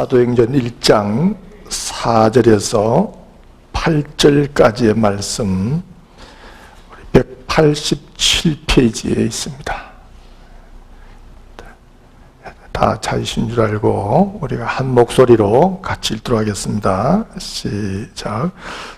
사도행전 1장 4절에서 8절까지의 말씀 187페이지에 있습니다. 다 찾으신 줄 알고 우리가 한 목소리로 같이 읽도록 하겠습니다. 시작.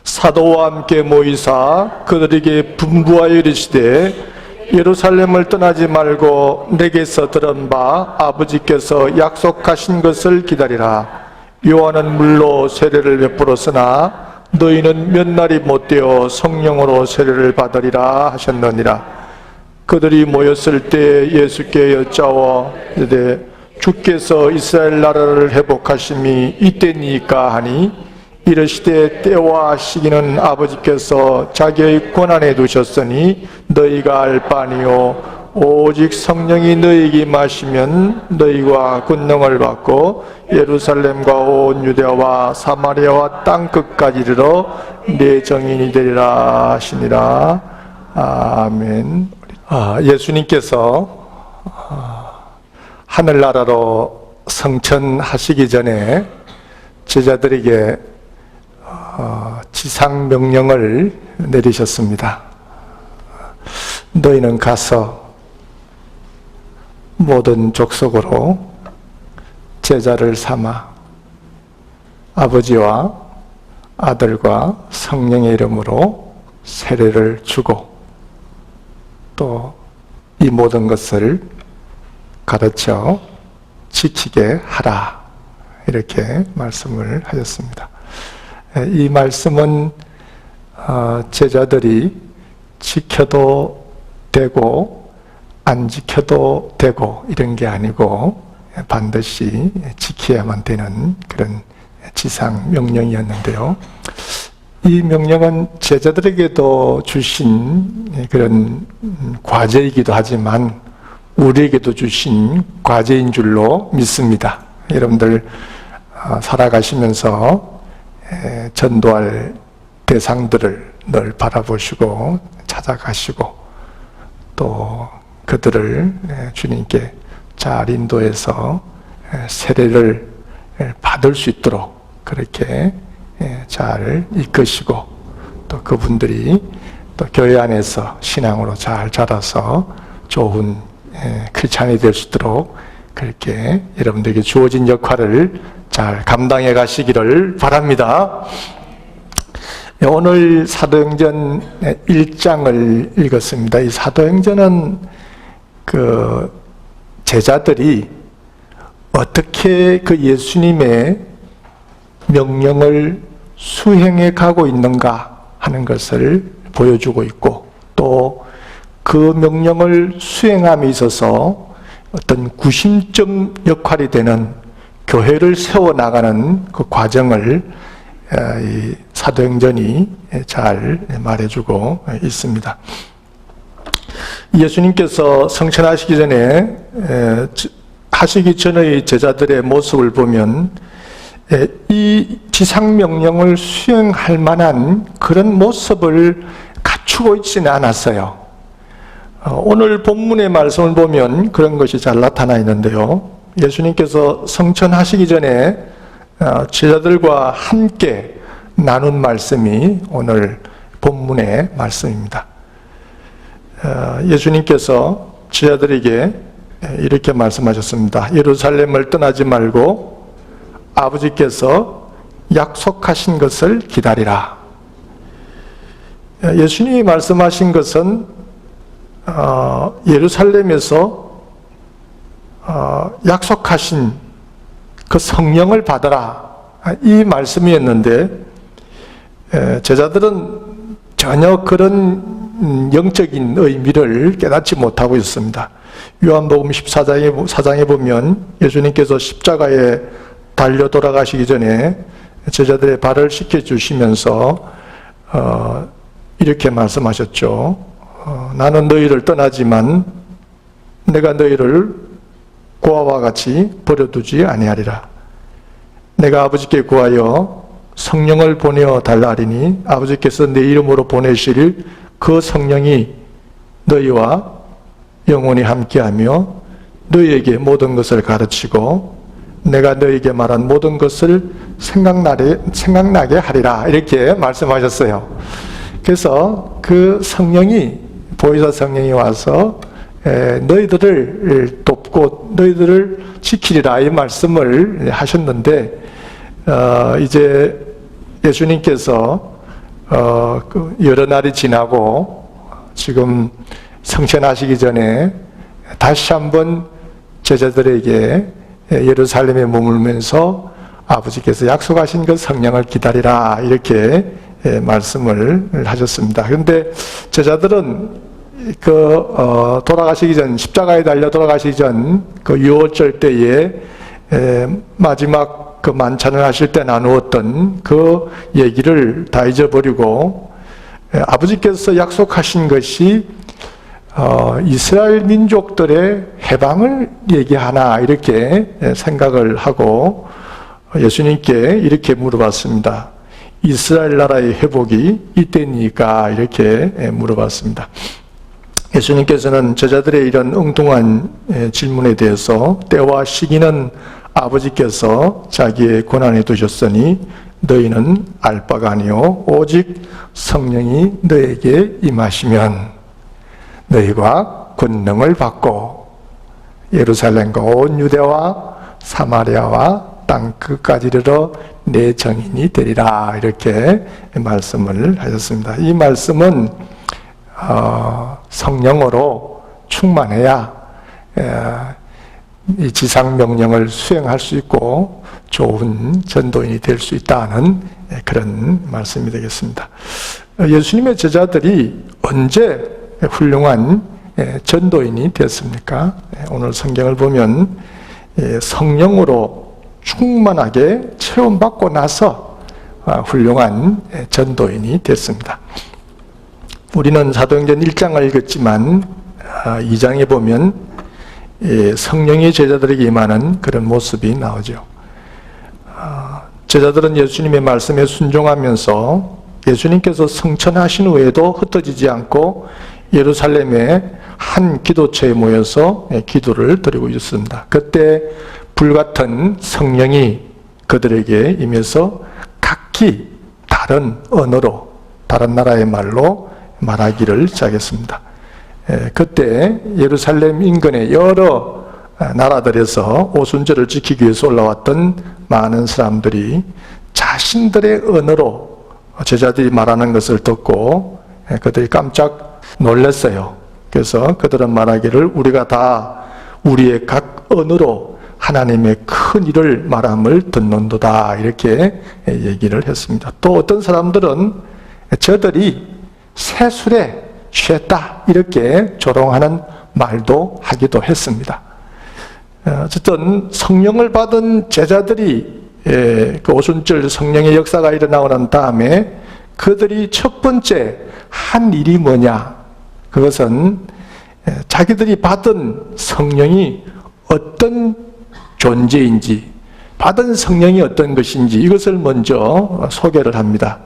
사도와 함께 모이사 그들에게 분부하여 이르시되 예루살렘을 떠나지 말고 내게서 들은 바 아버지께서 약속하신 것을 기다리라. 요한은 물로 세례를 베풀었으나 너희는 몇 날이 못되어 성령으로 세례를 받으리라 하셨느니라. 그들이 모였을 때 예수께 여짜워 이르되 주께서 이스라엘 나라를 회복하심이 이때니까 하니 이르시되 때와 시기는 아버지께서 자기의 권한에 두셨으니 너희가 알 바니요 오직 성령이 너희에게 임하시면 너희가 권능을 받고 예루살렘과 온 유대와 사마리아와 땅끝까지 이르러 내 증인이 되리라 하시니라. 아멘. 예수님께서 하늘나라로 승천하시기 전에 제자들에게 지상 명령을 내리셨습니다. 너희는 가서 모든 족속으로 제자를 삼아 아버지와 아들과 성령의 이름으로 세례를 주고 또 이 모든 것을 가르쳐 지키게 하라, 이렇게 말씀을 하셨습니다. 이 말씀은 제자들이 지켜도 되고 안 지켜도 되고 이런 게 아니고 반드시 지켜야만 되는 그런 지상 명령이었는데요. 이 명령은 제자들에게도 주신 그런 과제이기도 하지만 우리에게도 주신 과제인 줄로 믿습니다. 여러분들 살아가시면서 전도할 대상들을 늘 바라보시고 찾아가시고 또 그들을 주님께 잘 인도해서 세례를 받을 수 있도록 그렇게 잘 이끄시고 또 그분들이 또 교회 안에서 신앙으로 잘 자라서 좋은 크리스찬이 될 수 있도록 그렇게 여러분들에게 주어진 역할을 잘 감당해 가시기를 바랍니다. 오늘 사도행전 1장을 읽었습니다. 이 사도행전은 그 제자들이 어떻게 그 예수님의 명령을 수행해 가고 있는가 하는 것을 보여주고 있고 또 그 명령을 수행함에 있어서 어떤 구심점 역할이 되는 교회를 세워나가는 그 과정을 이 사도행전이 잘 말해주고 있습니다. 예수님께서 승천하시기 전에 하시기 전의 제자들의 모습을 보면 이 지상명령을 수행할 만한 그런 모습을 갖추고 있지는 않았어요. 오늘 본문의 말씀을 보면 그런 것이 잘 나타나 있는데요. 예수님께서 승천하시기 전에 제자들과 함께 나눈 말씀이 오늘 본문의 말씀입니다. 예수님께서 제자들에게 이렇게 말씀하셨습니다. 예루살렘을 떠나지 말고 아버지께서 약속하신 것을 기다리라. 예수님이 말씀하신 것은 예루살렘에서 약속하신 그 성령을 받아라, 이 말씀이었는데 제자들은 전혀 그런 영적인 의미를 깨닫지 못하고 있습니다. 요한복음 14장에 보면 예수님께서 십자가에 달려 돌아가시기 전에 제자들의 발을 씻겨주시면서 이렇게 말씀하셨죠. 나는 너희를 떠나지만 내가 너희를 고아와 같이 버려두지 아니하리라. 내가 아버지께 구하여 성령을 보내어 달라 하리니 아버지께서 내 이름으로 보내실 그 성령이 너희와 영원히 함께하며 너희에게 모든 것을 가르치고 내가 너에게 말한 모든 것을 생각나게 하리라 이렇게 말씀하셨어요. 그래서 그 성령이 보혜사 성령이 와서 너희들을 돕고 너희들을 지키리라 이 말씀을 하셨는데 이제 예수님께서 여러 날이 지나고 지금 성천하시기 전에 다시 한번 제자들에게 예루살렘에 머물면서 아버지께서 약속하신 그 성령을 기다리라 이렇게 말씀을 하셨습니다. 그런데 제자들은 돌아가시기 전, 십자가에 달려 돌아가시기 전 그 유월절 때에 마지막 그 만찬을 하실 때 나누었던 그 얘기를 다 잊어버리고 아버지께서 약속하신 것이 이스라엘 민족들의 해방을 얘기하나 이렇게 생각을 하고 예수님께 이렇게 물어봤습니다. 이스라엘 나라의 회복이 이때니까 이렇게 물어봤습니다. 예수님께서는 제자들의 이런 엉뚱한 질문에 대해서 때와 시기는 아버지께서 자기의 권한에 두셨으니 너희는 알 바가 아니요 오직 성령이 너에게 임하시면 너희가 권능을 받고 예루살렘과 온 유대와 사마리아와 땅 끝까지 이르러 내 증인이 되리라 이렇게 말씀을 하셨습니다. 이 말씀은 성령으로 충만해야 이 지상 명령을 수행할 수 있고 좋은 전도인이 될 수 있다는 그런 말씀이 되겠습니다. 예수님의 제자들이 언제 훌륭한 전도인이 됐습니까? 오늘 성경을 보면 성령으로 충만하게 체험받고 나서 훌륭한 전도인이 됐습니다. 우리는 사도행전 1장을 읽었지만 2장에 보면 성령이 제자들에게 임하는 그런 모습이 나오죠. 제자들은 예수님의 말씀에 순종하면서 예수님께서 성천하신 후에도 흩어지지 않고 예루살렘의 한 기도처에 모여서 기도를 드리고 있었습니다. 그때 불같은 성령이 그들에게 임해서 각기 다른 언어로 다른 나라의 말로 말하기를 시작했습니다. 그때 예루살렘 인근의 여러 나라들에서 오순절을 지키기 위해서 올라왔던 많은 사람들이 자신들의 언어로 제자들이 말하는 것을 듣고 그들이 깜짝 놀랐어요. 그래서 그들은 말하기를 우리가 다 우리의 각 언어로 하나님의 큰 일을 말함을 듣는도다 이렇게 얘기를 했습니다. 또 어떤 사람들은 저들이 새술에 취했다 이렇게 조롱하는 말도 하기도 했습니다. 어쨌든 성령을 받은 제자들이 그 오순절 성령의 역사가 일어나고 난 다음에 그들이 첫 번째 한 일이 뭐냐? 그것은 자기들이 받은 성령이 어떤 존재인지, 받은 성령이 어떤 것인지 이것을 먼저 소개를 합니다.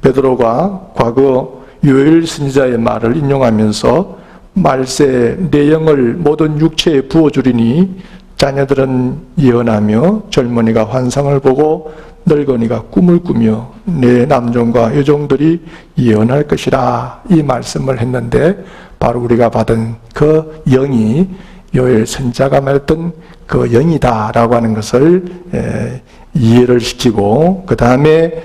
베드로가 과거 요엘 선지자의 말을 인용하면서 말세 내 영을 모든 육체에 부어주리니 자녀들은 예언하며 젊은이가 환상을 보고 늙은이가 꿈을 꾸며 내 남종과 여종들이 예언할 것이라 이 말씀을 했는데 바로 우리가 받은 그 영이 요엘 선지자가 말했던 그 영이다 라고 하는 것을 이해를 시키고 그 다음에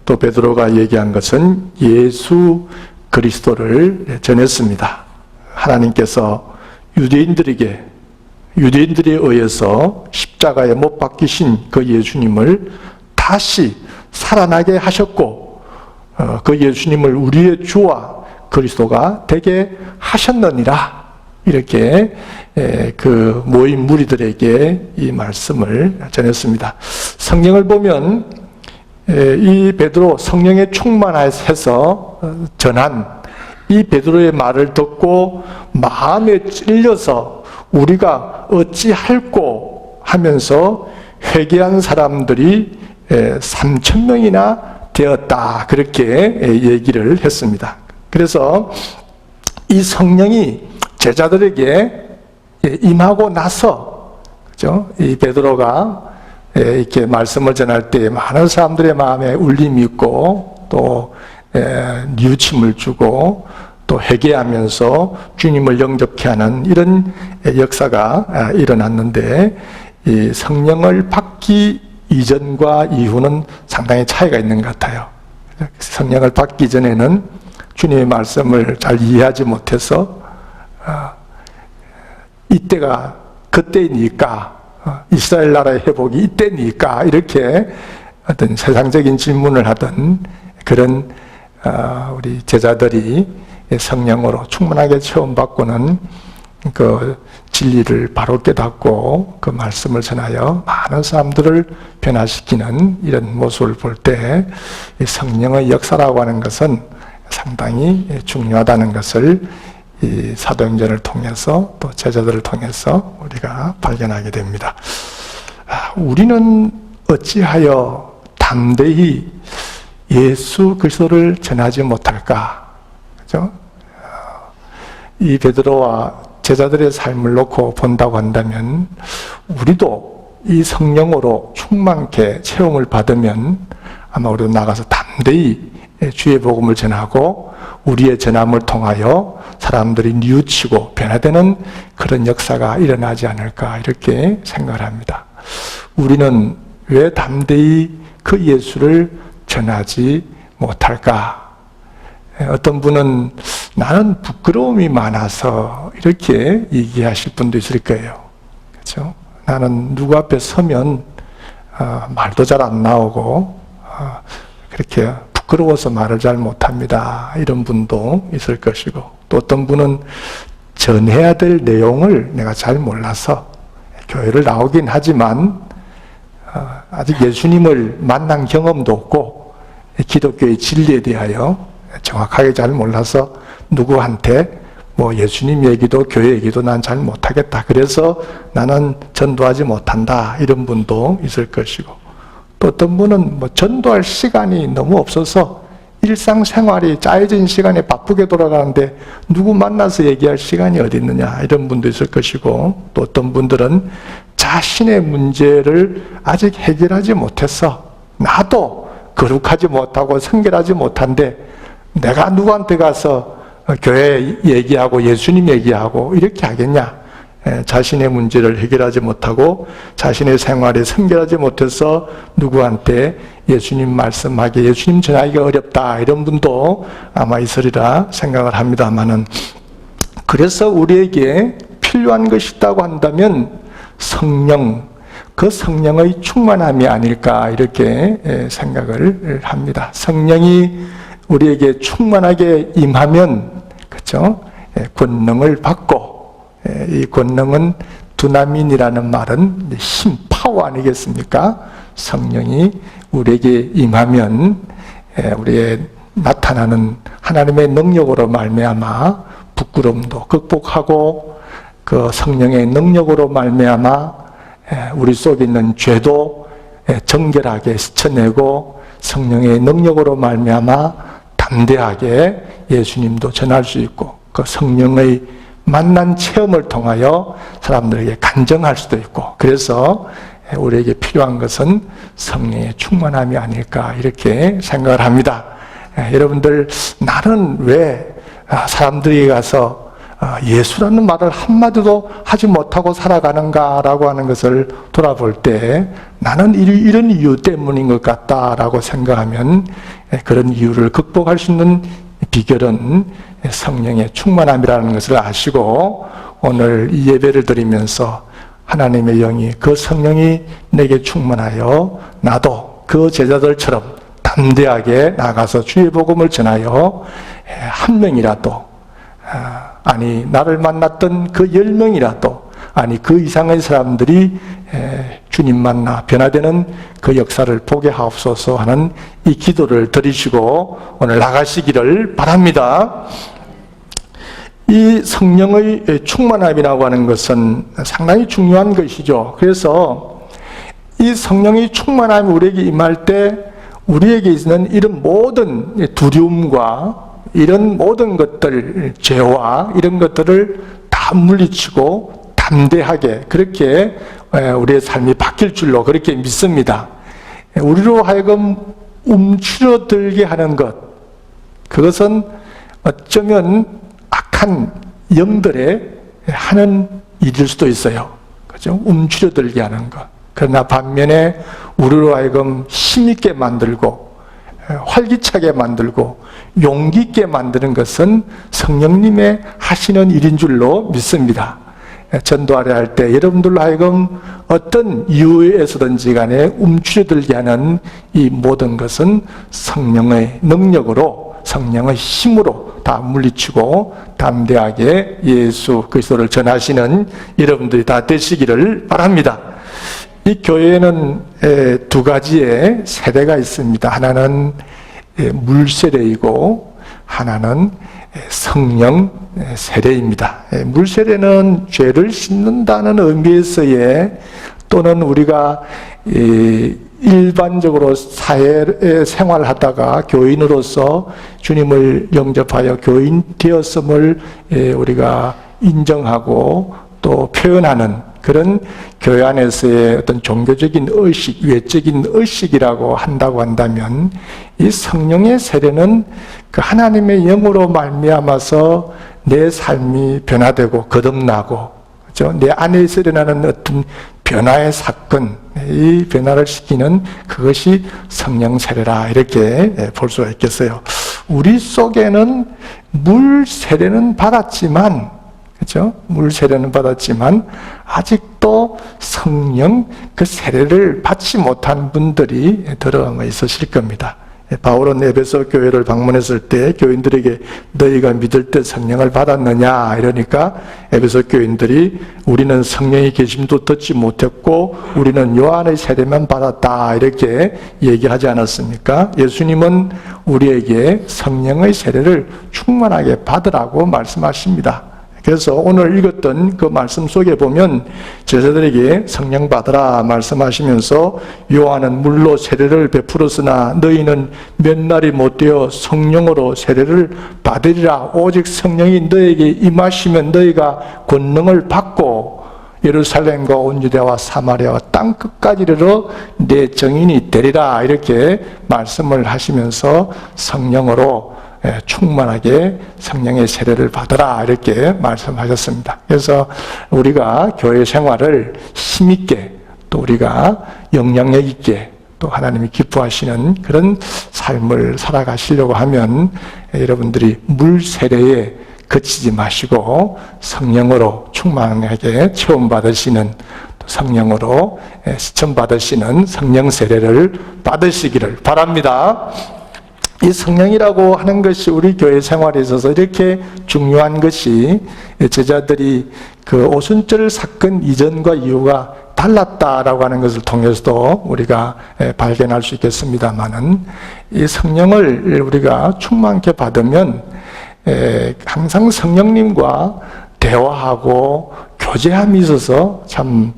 또 베드로가 얘기한 것은 예수 그리스도를 전했습니다. 하나님께서 유대인들에 의해서 십자가에 못 박히신 그 예수님을 다시 살아나게 하셨고 그 예수님을 우리의 주와 그리스도가 되게 하셨느니라 이렇게 그 모인 무리들에게 이 말씀을 전했습니다. 성경을 보면 이 베드로 성령에 충만해서 전한 이 베드로의 말을 듣고 마음에 찔려서 우리가 어찌할꼬 하면서 회개한 사람들이 3,000명이나 되었다 그렇게 얘기를 했습니다. 그래서 이 성령이 제자들에게 임하고 나서 그죠? 이 베드로가 이렇게 말씀을 전할 때 많은 사람들의 마음에 울림이 있고 또 뉘우침을 주고 또 회개하면서 주님을 영접케 하는 이런 역사가 일어났는데, 이 성령을 받기 이전과 이후는 상당히 차이가 있는 것 같아요. 성령을 받기 전에는 주님의 말씀을 잘 이해하지 못해서 이때가 그때니까, 이스라엘 나라의 회복이 이때니까, 이렇게 어떤 세상적인 질문을 하던 그런 우리 제자들이 성령으로 충만하게 체험받고는 그 진리를 바로 깨닫고 그 말씀을 전하여 많은 사람들을 변화시키는 이런 모습을 볼 때 성령의 역사라고 하는 것은 상당히 중요하다는 것을 이 사도행전을 통해서 또 제자들을 통해서 우리가 발견하게 됩니다. 우리는 어찌하여 담대히 예수 그리스도를 전하지 못할까? 그죠? 이 베드로와 제자들의 삶을 놓고 본다고 한다면 우리도 이 성령으로 충만케 체험을 받으면 아마 우리도 나가서 담대히 주의 복음을 전하고 우리의 전함을 통하여 사람들이 뉘우치고 변화되는 그런 역사가 일어나지 않을까, 이렇게 생각을 합니다. 우리는 왜 담대히 그 예수를 전하지 못할까? 어떤 분은 나는 부끄러움이 많아서 이렇게 얘기하실 분도 있을 거예요. 그렇죠? 나는 누구 앞에 서면 말도 잘 안 나오고 그렇게 부끄러워서 말을 잘 못합니다. 이런 분도 있을 것이고, 또 어떤 분은 전해야 될 내용을 내가 잘 몰라서 교회를 나오긴 하지만 아직 예수님을 만난 경험도 없고 기독교의 진리에 대하여 정확하게 잘 몰라서 누구한테 뭐 예수님 얘기도 교회 얘기도 난 잘 못하겠다, 그래서 나는 전도하지 못한다, 이런 분도 있을 것이고, 또 어떤 분은 뭐 전도할 시간이 너무 없어서 일상생활이 짜여진 시간에 바쁘게 돌아가는데 누구 만나서 얘기할 시간이 어디 있느냐, 이런 분도 있을 것이고, 또 어떤 분들은 자신의 문제를 아직 해결하지 못해서 나도 거룩하지 못하고 성결하지 못한데 내가 누구한테 가서 교회 얘기하고 예수님 얘기하고 이렇게 하겠냐. 자신의 문제를 해결하지 못하고 자신의 생활에 성결하지 못해서 누구한테 예수님 말씀하기, 예수님 전하기가 어렵다, 이런 분도 아마 있으리라 생각을 합니다만은, 그래서 우리에게 필요한 것이 있다고 한다면 성령, 그 성령의 충만함이 아닐까, 이렇게 생각을 합니다. 성령이 우리에게 충만하게 임하면, 그렇죠? 권능을 받고, 이 권능은 두나민이라는 말은 힘, 파워 아니겠습니까? 성령이 우리에게 임하면 우리의 나타나는 하나님의 능력으로 말미암아 부끄러움도 극복하고, 그 성령의 능력으로 말미암아 우리 속에 있는 죄도 정결하게 씻어내고, 성령의 능력으로 말미암아 담대하게 예수님도 전할 수 있고, 그 성령의 만난 체험을 통하여 사람들에게 간증할 수도 있고, 그래서 우리에게 필요한 것은 성령의 충만함이 아닐까, 이렇게 생각을 합니다. 여러분들, 나는 왜 사람들이 가서 예수라는 말을 한마디도 하지 못하고 살아가는가라고 하는 것을 돌아볼 때 나는 이런 이유 때문인 것 같다라고 생각하면, 그런 이유를 극복할 수 있는 비결은 성령의 충만함이라는 것을 아시고, 오늘 이 예배를 드리면서 하나님의 영이, 그 성령이 내게 충만하여 나도 그 제자들처럼 담대하게 나가서 주의 복음을 전하여 한 명이라도, 아니 나를 만났던 그 10명이라도, 아니 그 이상의 사람들이 주님 만나 변화되는 그 역사를 보게 하옵소서 하는 이 기도를 드리시고 오늘 나가시기를 바랍니다. 이 성령의 충만함이라고 하는 것은 상당히 중요한 것이죠. 그래서 이 성령의 충만함이 우리에게 임할 때 우리에게 있는 이런 모든 두려움과 이런 모든 것들, 죄와 이런 것들을 다 물리치고 담대하게 그렇게 우리의 삶이 바뀔 줄로 그렇게 믿습니다. 우리로 하여금 움츠러들게 하는 것, 그것은 어쩌면 악한 영들의 하는 일일 수도 있어요. 그죠? 움츠러들게 하는 것. 그러나 반면에 우리로 하여금 힘있게 만들고 활기차게 만들고 용기 있게 만드는 것은 성령님의 하시는 일인 줄로 믿습니다. 전도하려 할 때 여러분들로 하여금 어떤 이유에서든지 간에 움츠러들게 하는 이 모든 것은 성령의 능력으로, 성령의 힘으로 다 물리치고 담대하게 예수 그리스도를 전하시는 여러분들이 다 되시기를 바랍니다. 이 교회에는 두 가지의 세대가 있습니다. 하나는 물세례이고 하나는 성령 세례입니다. 물세례는 죄를 씻는다는 의미에서의, 또는 우리가 일반적으로 사회 생활하다가 교인으로서 주님을 영접하여 교인 되었음을 우리가 인정하고 또 표현하는 그런 교회 안에서의 어떤 종교적인 의식, 외적인 의식이라고 한다고 한다면, 이 성령의 세례는 그 하나님의 영으로 말미암아서 내 삶이 변화되고 거듭나고, 그렇죠? 내 안에서 일어나는 어떤 변화의 사건, 이 변화를 시키는 그것이 성령 세례라, 이렇게 볼 수가 있겠어요. 우리 속에는 물 세례는 받았지만, 그렇죠? 물 세례는 받았지만 아직도 성령 그 세례를 받지 못한 분들이 들어가 있으실 겁니다. 바울은 에베소 교회를 방문했을 때 교인들에게 너희가 믿을 때 성령을 받았느냐 이러니까 에베소 교인들이 우리는 성령이 계심도 듣지 못했고 우리는 요한의 세례만 받았다 이렇게 얘기하지 않았습니까? 예수님은 우리에게 성령의 세례를 충만하게 받으라고 말씀하십니다. 그래서 오늘 읽었던 그 말씀 속에 보면 제자들에게 성령 받으라 말씀하시면서 요한은 물로 세례를 베풀었으나 너희는 몇 날이 못되어 성령으로 세례를 받으리라. 오직 성령이 너에게 임하시면 너희가 권능을 받고 예루살렘과 온 유대와 사마리아와 땅 끝까지 이르러 내 증인이 되리라. 이렇게 말씀을 하시면서 성령으로 충만하게 성령의 세례를 받으라 이렇게 말씀하셨습니다. 그래서 우리가 교회 생활을 힘있게 또 우리가 영향력 있게 또 하나님이 기뻐하시는 그런 삶을 살아가시려고 하면 여러분들이 물 세례에 그치지 마시고 성령으로 충만하게 체험받으시는, 성령으로 시청받으시는 성령 세례를 받으시기를 바랍니다. 이 성령이라고 하는 것이 우리 교회 생활에 있어서 이렇게 중요한 것이 제자들이 그 오순절 사건 이전과 이후가 달랐다라고 하는 것을 통해서도 우리가 발견할 수 있겠습니다만은, 이 성령을 우리가 충만케 받으면 항상 성령님과 대화하고 교제함이 있어서 참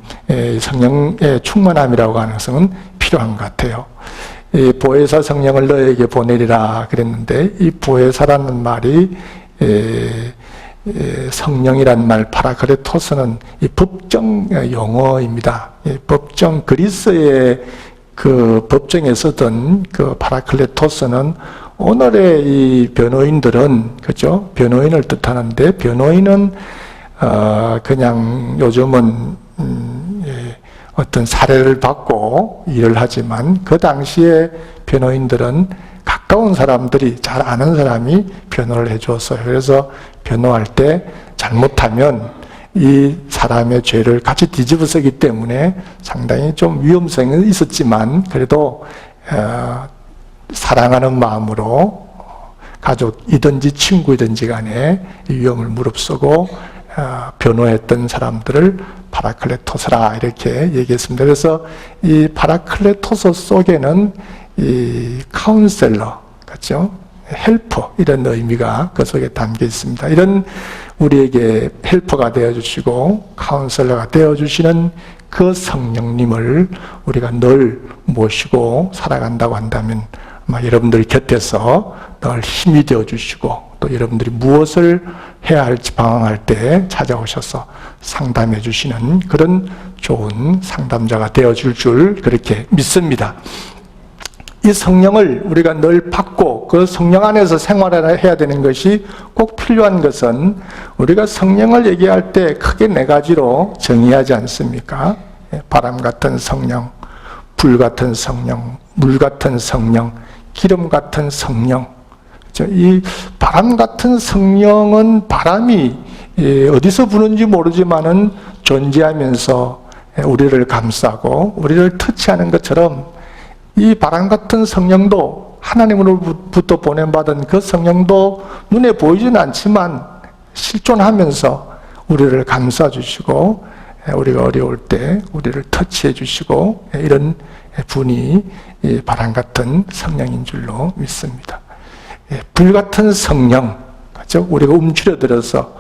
성령의 충만함이라고 하는 것은 필요한 것 같아요. 이 보혜사 성령을 너에게 보내리라 그랬는데, 이 보혜사라는 말이 성령이란 말 파라크레토스는 이 법정 용어입니다. 법정 그리스의 그 법정에 쓰던 그 파라클레토스는 오늘의 이 변호인들은, 그죠? 변호인을 뜻하는데, 변호인은 그냥 요즘은 어떤 사례를 받고 일을 하지만 그 당시에 변호인들은 가까운 사람들이, 잘 아는 사람이 변호를 해줬어요. 그래서 변호할 때 잘못하면 이 사람의 죄를 같이 뒤집어 쓰기 때문에 상당히 좀 위험성은 있었지만, 그래도 사랑하는 마음으로 가족이든지 친구이든지 간에 이 위험을 무릅쓰고 변호했던 사람들을 파라클레토스라 이렇게 얘기했습니다. 그래서 이 파라클레토스 속에는 이 카운셀러, 그렇죠? 헬퍼, 이런 의미가 그 속에 담겨 있습니다. 이런 우리에게 헬퍼가 되어주시고 카운셀러가 되어주시는 그 성령님을 우리가 늘 모시고 살아간다고 한다면 아마 여러분들 곁에서 늘 힘이 되어주시고, 또 여러분들이 무엇을 해야 할지 방황할 때 찾아오셔서 상담해 주시는 그런 좋은 상담자가 되어줄 줄 그렇게 믿습니다. 이 성령을 우리가 늘 받고 그 성령 안에서 생활을 해야 되는 것이 꼭 필요한 것은 우리가 성령을 얘기할 때 크게 네 가지로 정의하지 않습니까? 바람 같은 성령, 불 같은 성령, 물 같은 성령, 기름 같은 성령. 이 바람 같은 성령은 바람이 어디서 부는지 모르지만은 존재하면서 우리를 감싸고 우리를 터치하는 것처럼 이 바람 같은 성령도 하나님으로부터 보낸받은 그 성령도 눈에 보이지는 않지만 실존하면서 우리를 감싸주시고 우리가 어려울 때 우리를 터치해 주시고 이런 분이 바람 같은 성령인 줄로 믿습니다. 불 같은 성령, 그렇죠? 우리가 움츠려들어서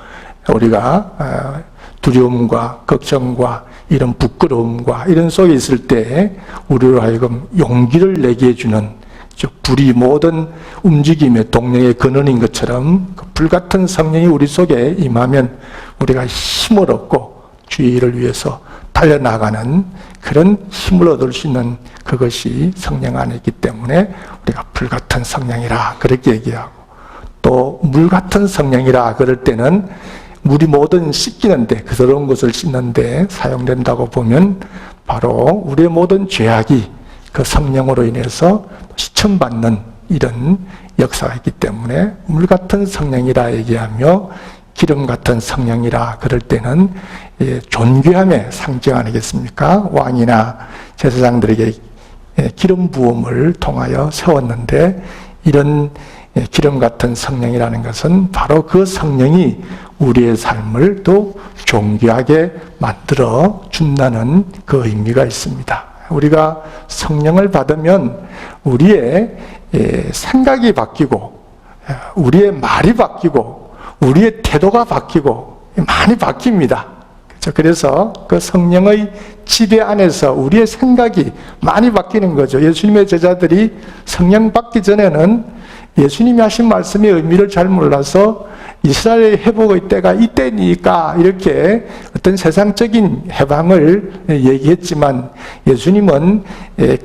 우리가 두려움과 걱정과 이런 부끄러움과 이런 속에 있을 때 우리로 하여금 용기를 내게 해주는 불이 모든 움직임의 동력의 근원인 것처럼 그 불 같은 성령이 우리 속에 임하면 우리가 힘을 얻고 주의 일을 위해서 달려나가는 그런 힘을 얻을 수 있는 그것이 성령 안에 있기 때문에 우리가 불 같은 성령이라 그렇게 얘기하고, 또 물 같은 성령이라 그럴 때는 물이 모든 씻기는데, 그 더러운 것을 씻는데 사용된다고 보면 바로 우리의 모든 죄악이 그 성령으로 인해서 시천받는 이런 역사가 있기 때문에 물 같은 성령이라 얘기하며, 기름 같은 성령이라 그럴 때는 존귀함의 상징 아니겠습니까? 왕이나 제사장들에게 기름 부음을 통하여 세웠는데, 이런 기름 같은 성령이라는 것은 바로 그 성령이 우리의 삶을 또 존귀하게 만들어 준다는 그 의미가 있습니다. 우리가 성령을 받으면 우리의 생각이 바뀌고, 우리의 말이 바뀌고, 우리의 태도가 바뀌고 많이 바뀝니다. 그래서 그 성령의 지배 안에서 우리의 생각이 많이 바뀌는 거죠. 예수님의 제자들이 성령 받기 전에는 예수님이 하신 말씀의 의미를 잘 몰라서 이스라엘의 회복의 때가 이때니까 이렇게 어떤 세상적인 해방을 얘기했지만, 예수님은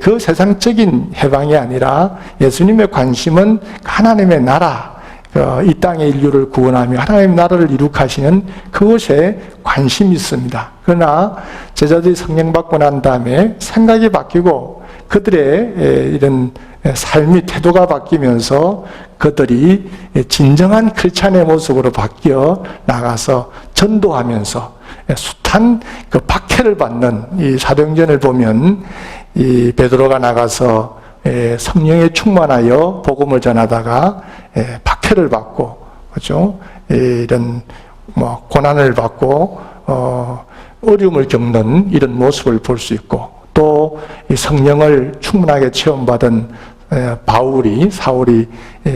그 세상적인 해방이 아니라 예수님의 관심은 하나님의 나라, 이 땅의 인류를 구원하며 하나님의 나라를 이룩하시는 그것에 관심이 있습니다. 그러나 제자들이 성령 받고 난 다음에 생각이 바뀌고 그들의 이런 삶의 태도가 바뀌면서 그들이 진정한 크리스찬의 모습으로 바뀌어 나가서 전도하면서 숱한 그 박해를 받는, 이 사도행전을 보면 이 베드로가 나가서 성령에 충만하여 복음을 전하다가 박해를 받고, 그렇죠? 이런 고난을 받고 어려움을 겪는 이런 모습을 볼 수 있고, 또 이 성령을 충분하게 체험받은 사울이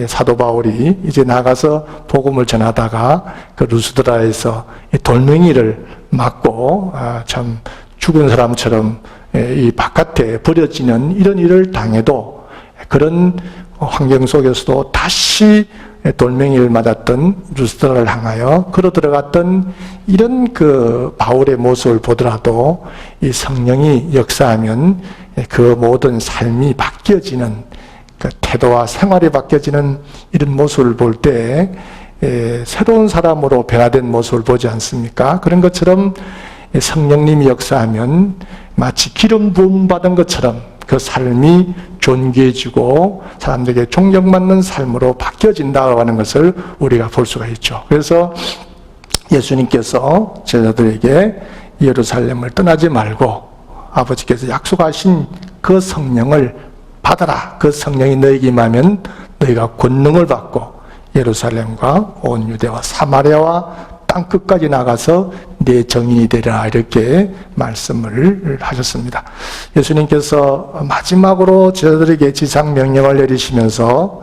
사도 바울이 이제 나가서 복음을 전하다가 그 루스드라에서 돌멩이를 맞고 참 죽은 사람처럼 이 바깥에 버려지는 이런 일을 당해도, 그런 환경 속에서도 다시 돌멩이를 맞았던 루스드라를 향하여 걸어 들어갔던 이런 그 바울의 모습을 보더라도, 이 성령이 역사하면 그 모든 삶이 바뀌어지는, 그 태도와 생활이 바뀌어지는 이런 모습을 볼 때 새로운 사람으로 변화된 모습을 보지 않습니까? 그런 것처럼 성령님이 역사하면 마치 기름 부음 받은 것처럼 그 삶이 존귀해지고 사람들에게 존경받는 삶으로 바뀌어진다고 하는 것을 우리가 볼 수가 있죠. 그래서 예수님께서 제자들에게 예루살렘을 떠나지 말고 아버지께서 약속하신 그 성령을 받아라. 그 성령이 너에게 임하면 너희가 권능을 받고 예루살렘과 온 유대와 사마리아와 땅 끝까지 나가서 내 정인이 되리라, 이렇게 말씀을 하셨습니다. 예수님께서 마지막으로 제자들에게 지상 명령을 내리시면서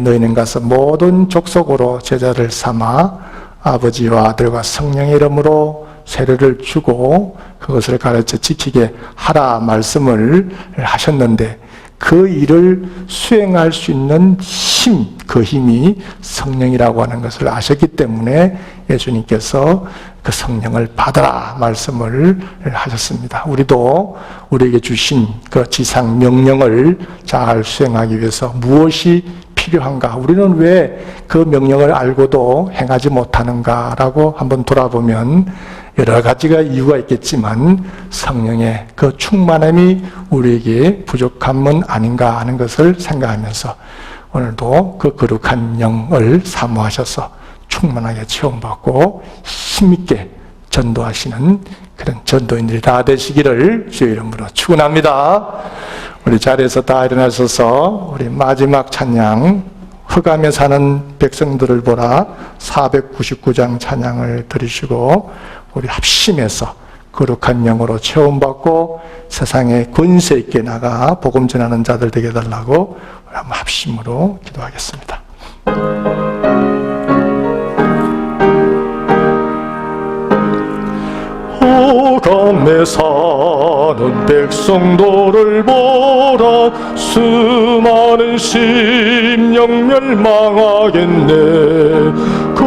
너희는 가서 모든 족속으로 제자를 삼아 아버지와 아들과 성령의 이름으로 세례를 주고 그것을 가르쳐 지키게 하라 말씀을 하셨는데, 그 일을 수행할 수 있는 힘, 그 힘이 성령이라고 하는 것을 아셨기 때문에 예수님께서 그 성령을 받아라 말씀을 하셨습니다. 우리도 우리에게 주신 그 지상 명령을 잘 수행하기 위해서 무엇이 필요한가? 우리는 왜 그 명령을 알고도 행하지 못하는가라고 한번 돌아보면 여러 가지가 이유가 있겠지만 성령의 그 충만함이 우리에게 부족함은 아닌가 하는 것을 생각하면서 오늘도 그 거룩한 영을 사모하셔서 충만하게 체험받고 힘있게 전도하시는 그런 전도인들이 다 되시기를 주의 이름으로 축원합니다. 우리 자리에서 다 일어나셔서 우리 마지막 찬양, 흑암에 사는 백성들을 보라 499장 찬양을 들으시고 우리 합심해서 거룩한 영으로 체험받고 세상에 권세 있게 나가 복음 전하는 자들 되게 해달라고 우리 한번 합심으로 기도하겠습니다. 흑암에 사는 백성들을 보라 수많은 심령 멸망하겠네. 그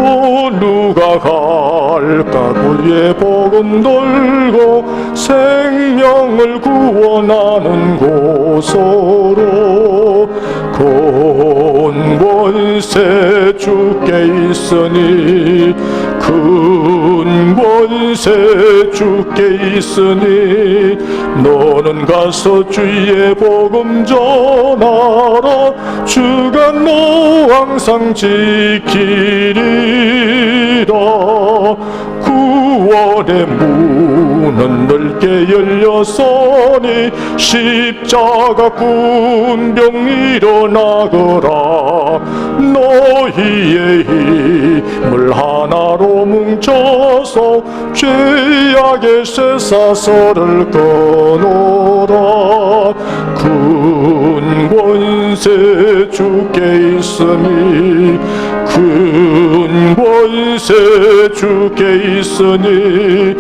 누가 갈까 그의 복음 들고 생명을 구원하는 곳으로. 큰 권세 주께 있으니 큰 권세 주께 있으니 너는 가서 주의 복음 전하라. 주가 너 항상 지키리라. 구원의 문은 넓게 열렸으니 십자가 군병 일어나거라. 너희의 힘을 하나로 뭉쳐서 죄악의 쇠사슬을 끊어라. 큰 권세 주께 있으니 큰 권세 주께 있으니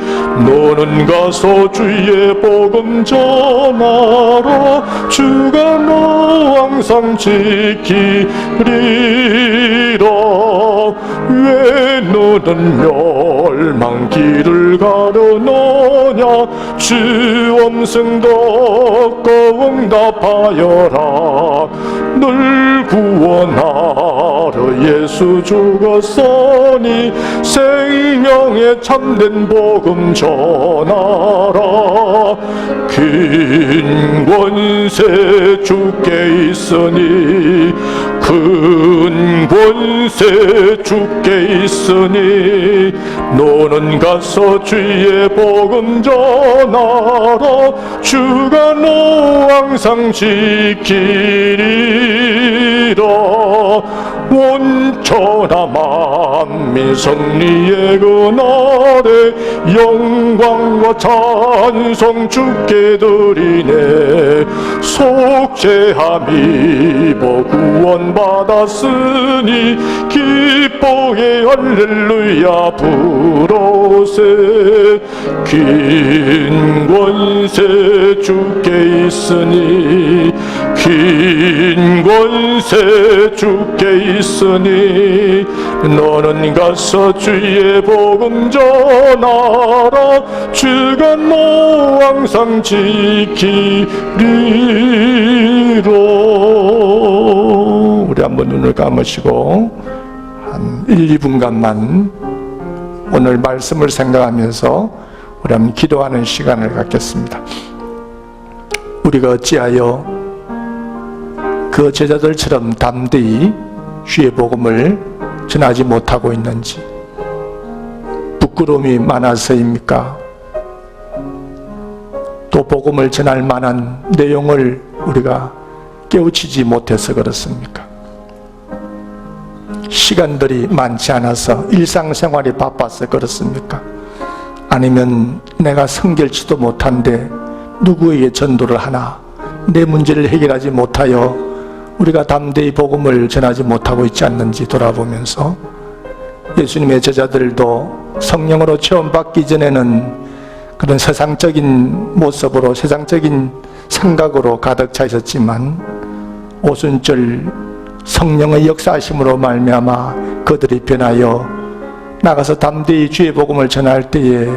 너는 가서 주의 복음 전하라. 주가 너 항상 지키리라. 왜 너는 멸망길을 가려느냐. 주 음성 듣고 응답하여라. 늘 구원하러 예수 죽었으니 생명의 참된 복음 전하라. 긴 권세 주께 있으니 큰 권세 주께 있으니 너는 가서 주의 복음 전하라. 주가 너 항상 지키리라. 온천하 만민 승리의 그날에 영광과 찬송 주께 드리네. 속죄함이 구원받았으니 기뻐해 할렐루야 부르세. 긴 권세 주께 있으니 긴 권세 주께 있으니 너는 가서 주의 복음 전하라. 주가 너 항상 지키리라. 우리 한번 눈을 감으시고 한 1, 2분간만 오늘 말씀을 생각하면서 우리 한번 기도하는 시간을 갖겠습니다. 우리가 어찌하여 그 제자들처럼 담대히 주의 복음을 전하지 못하고 있는지, 부끄러움이 많아서입니까? 또 복음을 전할 만한 내용을 우리가 깨우치지 못해서 그렇습니까? 시간들이 많지 않아서 일상생활이 바빠서 그렇습니까? 아니면 내가 성결치도 못한데 누구에게 전도를 하나, 내 문제를 해결하지 못하여 우리가 담대히 복음을 전하지 못하고 있지 않는지 돌아보면서 예수님의 제자들도 성령으로 체험받기 전에는 그런 세상적인 모습으로 세상적인 생각으로 가득 차 있었지만 오순절 성령의 역사하심으로 말미암아 그들이 변하여 나가서 담대히 주의 복음을 전할 때에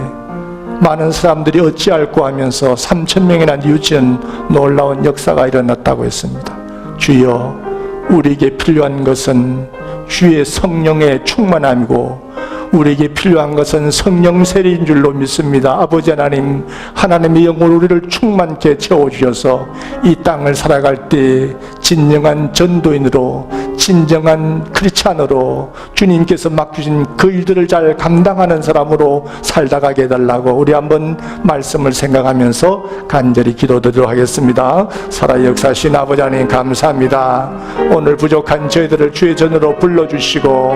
많은 사람들이 어찌할꼬 하면서 3,000명이나 뉘우친 놀라운 역사가 일어났다고 했습니다. 주여, 우리에게 필요한 것은 주의 성령의 충만함이고 우리에게 필요한 것은 성령 세례인 줄로 믿습니다. 아버지 하나님, 하나님의 영으로 우리를 충만케 채워주셔서 이 땅을 살아갈 때 진정한 전도인으로, 진정한 크리스찬으로 주님께서 맡기신 그 일들을 잘 감당하는 사람으로 살다 가게 해달라고 우리 한번 말씀을 생각하면서 간절히 기도드리도록 하겠습니다. 살아 역사하신 아버지 하나님 감사합니다. 오늘 부족한 저희들을 주의 전으로 불러주시고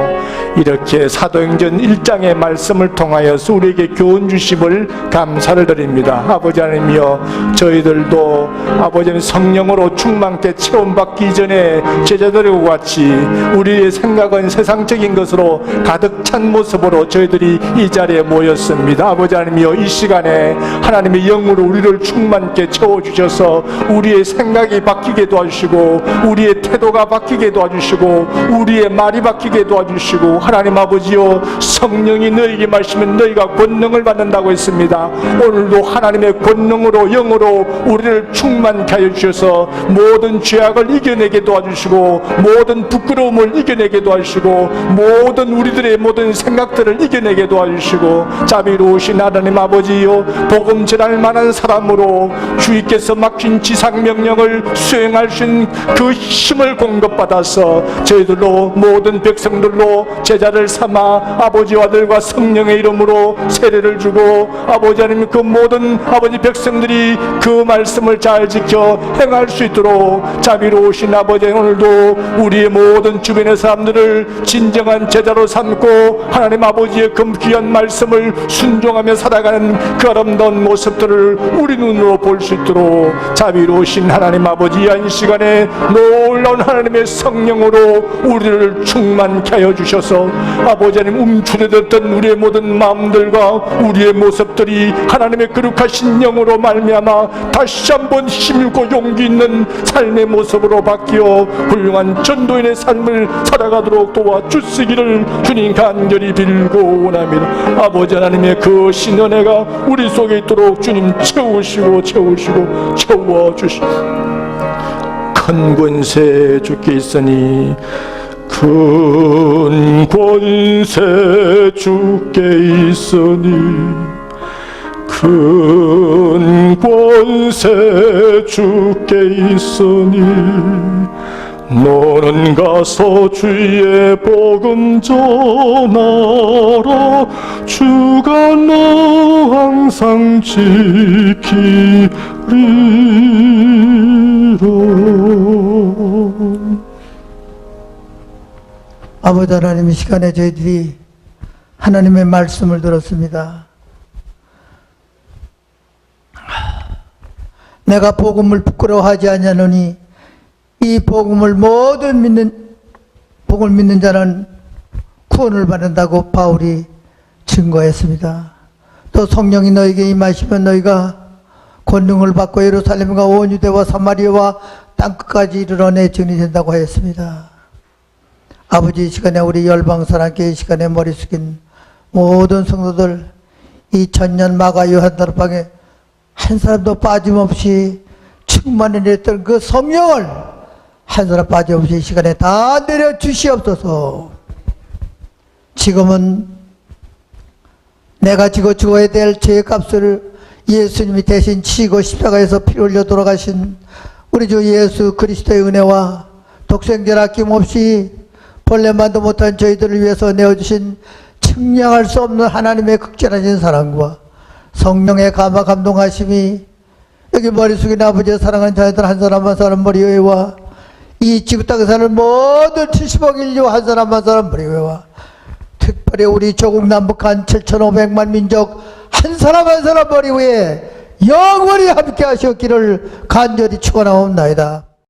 이렇게 사도행전 1장의 말씀을 통하여서 우리에게 교훈 주심을 감사를 드립니다. 아버지 하나님이여, 저희들도 아버지 하나님 성령으로 충만케 체험받기 전에 제자들과 같이 우리의 생각은 세상적인 것으로 가득 찬 모습으로 저희들이 이 자리에 모였습니다. 아버지 하나님이여, 이 시간에 하나님의 영으로 우리를 충만케 채워주셔서 우리의 생각이 바뀌게 도와주시고 우리의 태도가 바뀌게 도와주시고 우리의 말이 바뀌게 도와주시고, 하나님 아버지여, 성령이 너에게 말씀은 너희가 권능을 받는다고 했습니다. 오늘도 하나님의 권능으로 영으로 우리를 충만케 하여 주셔서 모든 죄악을 이겨내게 도와주시고 모든 부끄러움을 이겨내게 도와주시고 모든 우리들의 모든 생각들을 이겨내게 도와주시고, 자비로우신 하나님 아버지여, 복음 전할 만한 사람으로 주님께서 맡긴 지상명령을 수행할 수 있는 그 힘을 공급받아서 저희들로 모든 백성들로 제자를 삼아 아버지와 아들과 성령의 이름으로 세례를 주고 아버지 하나님, 그 모든 아버지 백성들이 그 말씀을 잘 지켜 행할 수 있도록 자비로우신 아버지, 오늘도 우리의 모든 주변의 사람들을 진정한 제자로 삼고 하나님 아버지의 그 귀한 말씀을 순종하며 살아가는 그 아름다운 모습들을 우리 눈으로 볼 수 있도록 자비로우신 하나님 아버지, 이 시간에 놀라운 하나님의 성령으로 우리를 충만케 하여 주셔서 아버지 하나님, 움츠러졌던 우리의 모든 마음들과 우리의 모습들이 하나님의 거룩하신 영으로 말미암아 다시 한번 힘있고 용기 있는 삶의 모습으로 바뀌어 훌륭한 전도인의 삶을 살아가도록 도와주시기를 주님 간절히 빌고 원합니다. 아버지 하나님의 그 신은혜가 우리 속에 있도록 주님 채우시고 채워주시고 큰 권세 주께 있으니 큰 권세 주께 있으니 큰 권세 주께 있으니 너는 가서 주의 복음 전하라. 주가 너 항상 지키리라. 아버지 하나님, 이 시간에 저희들이 하나님의 말씀을 들었습니다. 내가 복음을 부끄러워하지 아니하노니 이 복음을 복음을 믿는 자는 구원을 받는다고 바울이 증거했습니다. 또 성령이 너에게 임하시면 너희가 권능을 받고 예루살렘과 온 유대와 사마리아와 땅끝까지 이르러 내 증인이 된다고 하였습니다. 아버지, 이 시간에 우리 열방사랑교회 이 시간에 머리 숙인 모든 성도들, 2000년 마가 요한다락방에 한 사람도 빠짐없이 충만히 내렸던 그 성령을 한 사람 빠짐없이 이 시간에 다 내려주시옵소서. 지금은 내가 지고 죽어야 될 죄의 값을 예수님이 대신 치고 십자가에서 피 흘려 돌아가신 우리 주 예수 그리스도의 은혜와 독생자를 아낌없이 벌레만도 못한 저희들을 위해서 내어주신 측량할 수 없는 하나님의 극진하신 사랑과 성령의 감화 감동하심이 여기 머리 숙인 아버지의 사랑하는 자녀들 한 사람 한 사람 머리 위에와 이 지구 땅에 사는 모든 70억 인류 한 사람 한 사람 머리 위에와 특별히 우리 조국 남북한 7,500만 민족 한 사람 한 사람 머리 위에 영원히 함께 하셨기를 간절히 축원하옵나이다.